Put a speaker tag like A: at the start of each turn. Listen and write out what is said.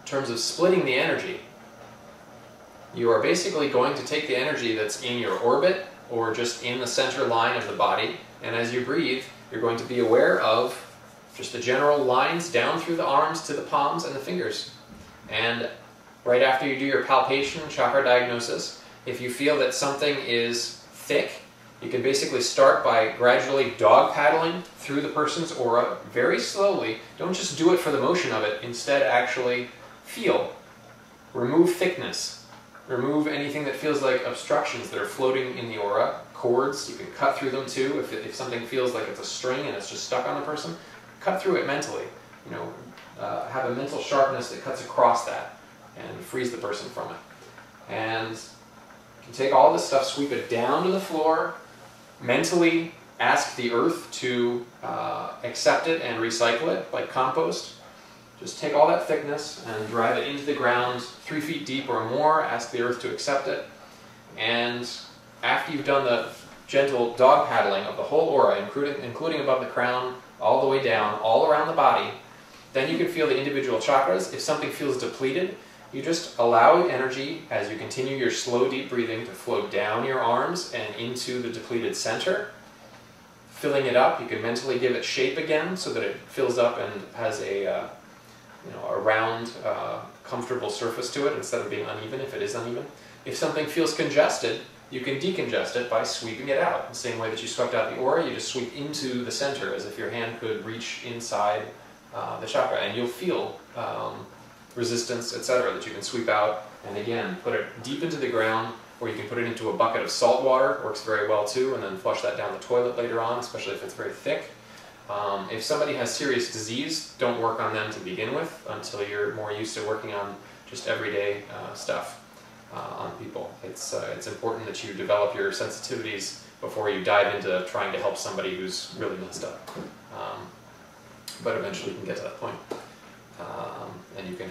A: terms of splitting the energy, you are basically going to take the energy that's in your orbit or just in the center line of the body, and as you breathe, you're going to be aware of just the general lines down through the arms to the palms and the fingers. And right after you do your palpation, chakra diagnosis, if you feel that something is thick, you can basically start by gradually dog paddling through the person's aura very slowly. Don't just do it for the motion of it. Instead, actually feel. Remove thickness. Remove anything that feels like obstructions that are floating in the aura. Cords, you can cut through them too. If something feels like it's a string and it's just stuck on the person, cut through it mentally. You know, have a mental sharpness that cuts across that and frees the person from it. And you can take all this stuff, sweep it down to the floor, mentally ask the earth to accept it and recycle it like compost. Just take all that thickness and drive it into the ground 3 feet deep or more, ask the earth to accept it, and after you've done the gentle dog paddling of the whole aura, including above the crown, all the way down, all around the body, then you can feel the individual chakras. If something feels depleted, you just allow energy, as you continue your slow, deep breathing, to flow down your arms and into the depleted center. Filling it up, you can mentally give it shape again so that it fills up and has a round, comfortable surface to it instead of being uneven if it is uneven. If something feels congested, you can decongest it by sweeping it out. The same way that you swept out the aura, you just sweep into the center as if your hand could reach inside the chakra, and you'll feel resistance, etc., that you can sweep out, and again, put it deep into the ground, or you can put it into a bucket of salt water, works very well too, and then flush that down the toilet later on, especially if it's very thick. If somebody has serious disease, don't work on them to begin with until you're more used to working on just everyday stuff on people. It's important that you develop your sensitivities before you dive into trying to help somebody who's really messed up. But eventually you can get to that point, and you can